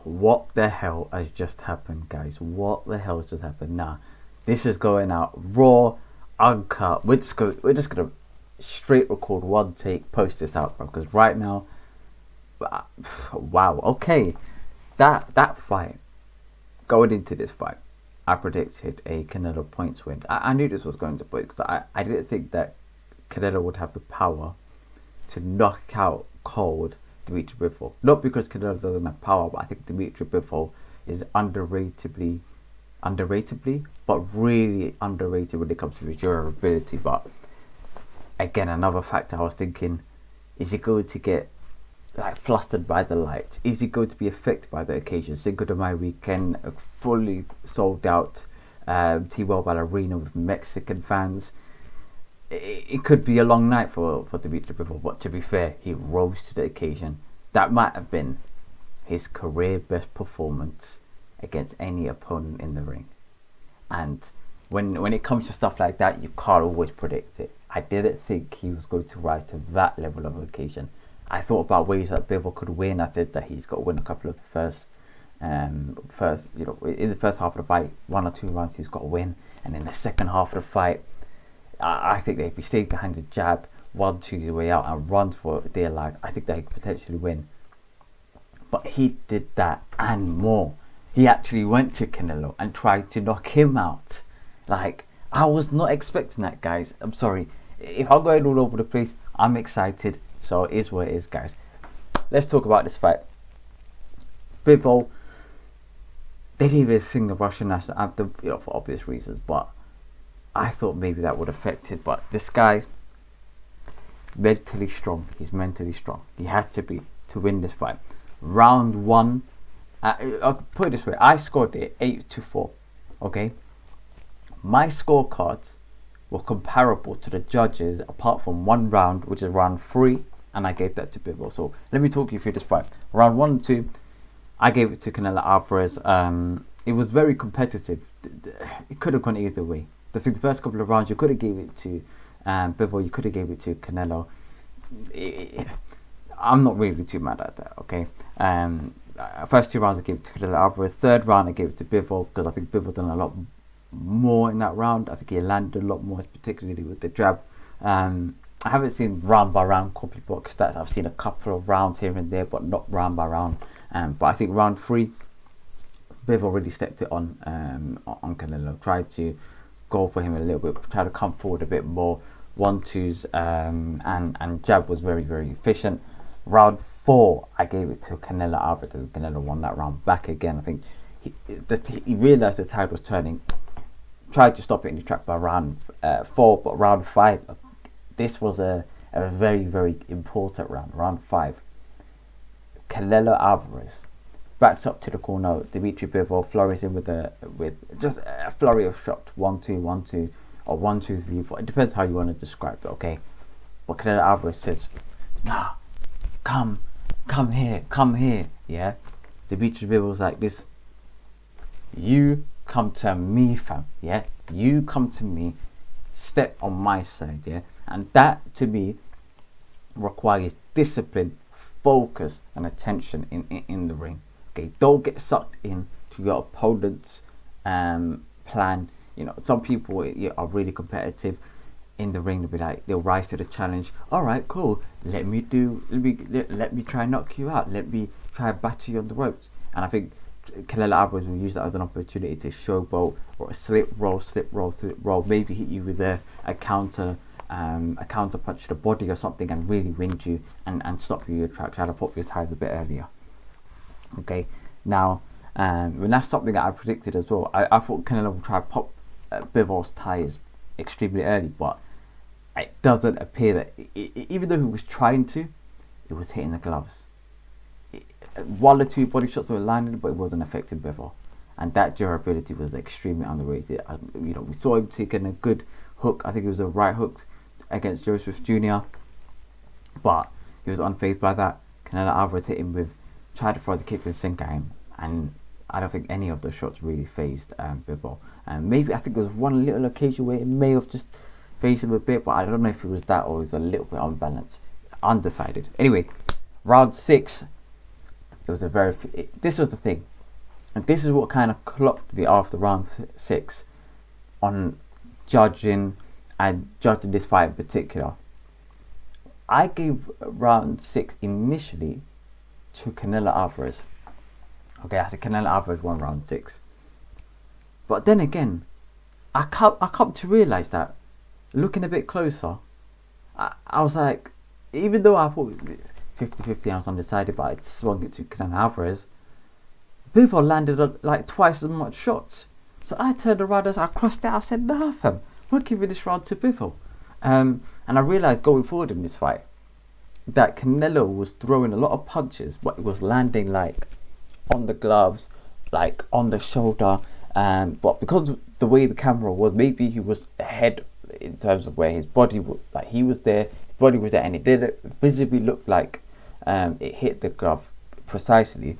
what the hell has just happened, guys? What the hell has just happened? Nah, this is going out raw, uncut. We're just gonna straight record one take, post this out, bro. Because right now, wow. Okay, that fight, going into this fight, I predicted a Canelo points win. I knew this was going to break because I didn't think that Canelo would have the power to knock out cold Dimitri Bivol. Not because Canelo doesn't have power, but I think Dimitri Bivol is underratedly, but really underrated when it comes to his durability. But again, another factor I was thinking, is he going to get like flustered by the light? Is he going to be affected by the occasion? Cinco de Mayo weekend, a fully sold out T-Mobile Arena with Mexican fans. It could be a long night for Dimitri Bivol, but to be fair, he rose to the occasion. That might have been his career best performance against any opponent in the ring. And when it comes to stuff like that, you can't always predict it. I didn't think he was going to rise to that level of occasion. I thought about ways that Bivol could win. I said that he's got to win a couple of the first, in the first half of the fight, 1 or 2 rounds he's got to win, and in the second half of the fight, I think that if he stays behind the jab, 1-2 his way out and runs for dear life, I think that he could potentially win. But he did that and more. He actually went to Canelo and tried to knock him out. Like, I was not expecting that, guys. I'm sorry. If I'm going all over the place, I'm excited. So it is what it is, guys. Let's talk about this fight. Bivol, they didn't even sing the Russian national anthem, for obvious reasons, but I thought maybe that would affect it. But this guy is mentally strong. He's mentally strong. He had to be to win this fight. Round 1, I'll put it this way, I scored it 8-4. Okay, my scorecards were comparable to the judges apart from one round, which is round 3, and I gave that to Bivol. So let me talk you through this fight. Round 1 and 2, I gave it to Canelo Alvarez. It was very competitive. It could have gone either way. I think the first couple of rounds you could have gave it to Bivol, you could have gave it to Canelo. I'm not really too mad at that, okay? First 2 rounds I gave it to Canelo Alvarez. Third round I gave it to Bivol because I think Bivol done a lot more in that round. I think he landed a lot more, particularly with the jab. I haven't seen round by round copy box stats. I've seen a couple of rounds here and there, but not round by round. But I think round 3, Bivol really stepped it on Canelo. Tried to go for him a little bit, tried to come forward a bit more. 1-2s and jab was very, very efficient. Round 4, I gave it to Canelo Alvarez. Canelo won that round back again. I think he realised the tide was turning. Tried to stop it in the track by round 4, but round 5, this was a very, very important round. Round 5, Canelo Alvarez backs up to the corner. Dimitri Bivol flurries in with just a flurry of shots. 1-2, 1-2, or 1-2, 3, 4. It depends how you want to describe it, okay? But Canelo Alvarez says, "Nah, come here." Yeah, Dimitri Bivol's like this. You come to me, fam. Yeah, you come to me. Step on my side. Yeah, and that to me requires discipline, focus, and attention in the ring. Okay, don't get sucked in to your opponent's plan. Some people are really competitive in the ring. They'll rise to the challenge. All right, cool. Let me try and knock you out. Let me try and batter you on the ropes. And I think Canelo Alvarez will use that as an opportunity to showboat or slip roll. Maybe hit you with a counter punch to the body or something, and really wind you and stop you in your track. Try to pop your tires a bit earlier. Okay, now when that's something that I predicted as well. I thought Canelo would try to pop Bivol's tires extremely early, but it doesn't appear that even though he was trying to, it was hitting the gloves. 1 or 2 body shots were landing, but it wasn't affecting Bivol, and that durability was extremely underrated. We saw him taking a good hook. I think it was a right hook against Joseph Jr., but he was unfazed by that. Canelo Alvarez hit him tried to throw the kick and sink at him, and I don't think any of those shots really phased Bivol. Maybe I think there was one little occasion where it may have just phased him a bit, but I don't know if it was that or it was a little bit unbalanced, undecided. Anyway, round 6, It was a very. This was the thing, and this is what kind of clocked me after round 6 on judging this fight in particular. I gave round 6 initially to Canelo Alvarez. Okay, I said Canelo Alvarez won round 6. But then again, I come to realise that, looking a bit closer, I was like, even though I thought 50-50 I was undecided, but I swung it to Canelo Alvarez, Bivol landed like twice as much shots. So I turned around as I crossed out, I said, nah fam, we're giving this round to Bivol. And I realised going forward in this fight that Canelo was throwing a lot of punches, but it was landing like on the gloves, like on the shoulder. But because the way the camera was, maybe he was ahead in terms of where his body was, like he was there, his body was there, and it did visibly look like it hit the glove precisely.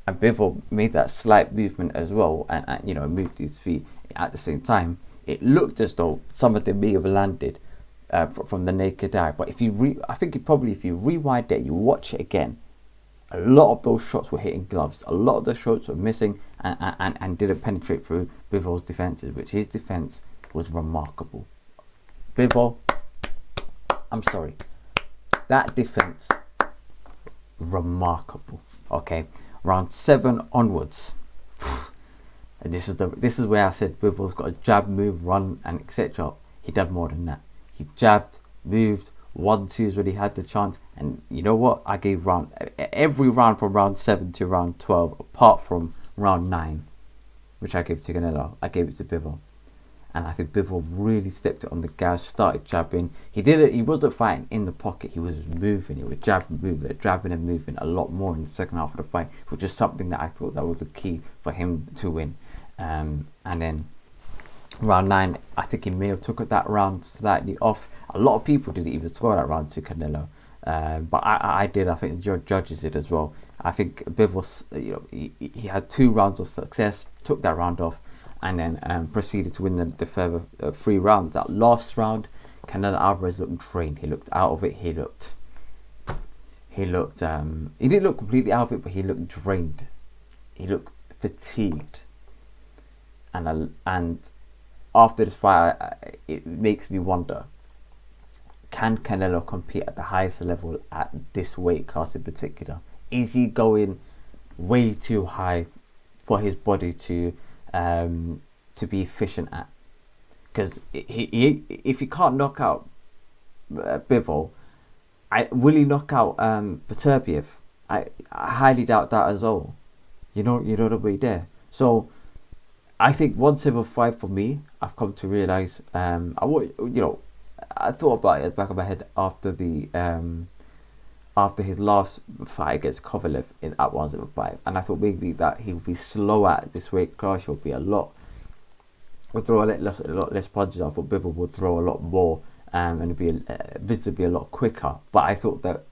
And Bivol made that slight movement as well, and moved his feet at the same time. It looked as though some of them may have landed from the naked eye. But if you if you rewind it, you watch it again, a lot of those shots were hitting gloves. A lot of the shots were missing and didn't penetrate through Bivol's defenses, which his defense was remarkable. Bivol, I'm sorry, that defense, remarkable. Okay, round 7 onwards, and this is where I said Bivol's got a jab, move, run, and etc. He did more than that. He jabbed, moved, 1-2s when he had the chance, and you know what? I gave every round from round 7 to round 12, apart from round 9, which I gave to Canelo, I gave it to Bivol. And I think Bivol really stepped it on the gas, started jabbing. He wasn't fighting in the pocket, he was moving, he was jabbing and moving a lot more in the second half of the fight, which is something that I thought that was a key for him to win. And then round 9, I think he may have took that round slightly off. A lot of people didn't even score that round to Canelo, but I did. I think the judges did as well. I think Bivol, he had 2 rounds of success, took that round off, and then proceeded to win the further 3 rounds. That last round, Canelo Alvarez looked drained. He looked out of it. He didn't look completely out of it, but he looked drained. He looked fatigued, and after this fight, it makes me wonder, can Canelo compete at the highest level at this weight class in particular? Is he going way too high for his body to be efficient at? Because if he can't knock out Bivol, will he knock out Beterbiev? I highly doubt that as well. You know the way there. So I think 175 for me, I've come to realise. I thought about it at the back of my head after his last fight against Kovalev at 175, and I thought maybe that he would be slower at this weight class. He'll be would throw a lot less punches. I thought Bivol would throw a lot more, and it'd be visibly a lot quicker. But I thought that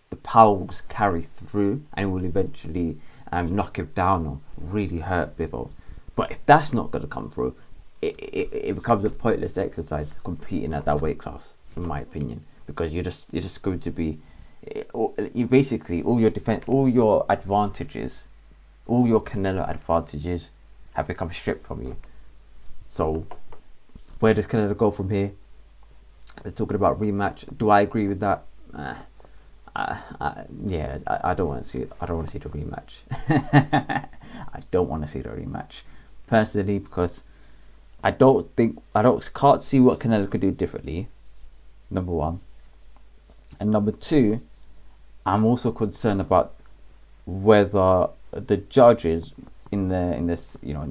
the power will carry through and it will eventually knock him down or really hurt Bivol. But if that's not going to come through, it becomes a pointless exercise competing at that weight class, in my opinion, because you're just going to be, you basically, all your advantages, all your Canelo advantages have become stripped from you. So where does Canelo go from here? They're talking about rematch. Do I agree with that? I don't want to see it. I don't want to see the rematch. I don't want to see the rematch personally, because I can't see what Canelo could do differently, number one. And number two, I'm also concerned about whether the judges in the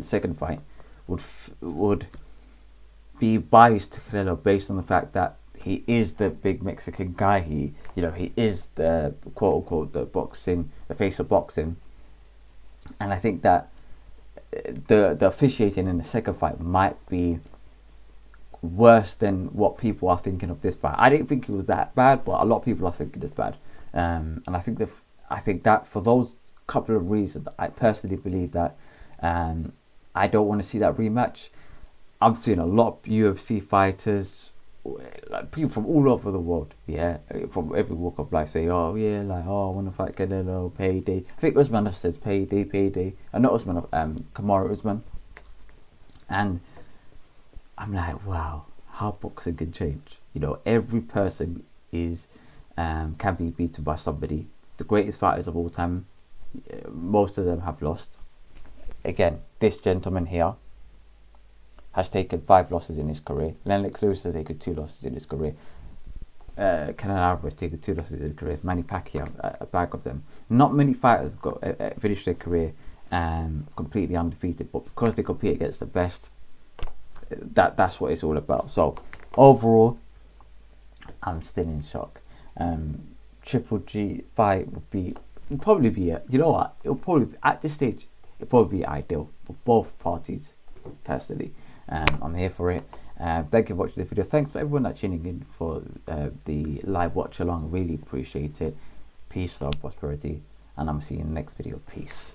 second fight would be biased to Canelo based on the fact that he is the big Mexican guy. He is the quote unquote the face of boxing, and I think that the officiating in the second fight might be worse than what people are thinking of this fight. I didn't think it was that bad, but a lot of people are thinking it's bad, and I think that for those couple of reasons, I personally believe that I don't want to see that rematch. I'm seeing a lot of UFC fighters like people from all over the world, yeah, from every walk of life say, oh yeah, like, oh, I want to fight Canelo, payday. I think Usman says payday. And not Usman, Kamaru Usman. And I'm like, wow, how boxing can change. You know, every person is can be beaten by somebody. The greatest fighters of all time, most of them have lost. Again, this gentleman here has taken 5 losses in his career. Lennox Lewis has taken 2 losses in his career. Canelo Alvarez taken 2 losses in his career. Manny Pacquiao, a bag of them. Not many fighters have got finished their career completely undefeated, but because they compete against the best, that's what it's all about. So overall, I'm still in shock. Triple G fight would probably be you know what? It'll probably be, at this stage, it'll probably be ideal for both parties. Personally, I'm here for it. Thank you for watching the video. Thanks for everyone that's tuning in for the live watch along. Really appreciate it. Peace, love, prosperity, and I'm seeing you in the next video. Peace.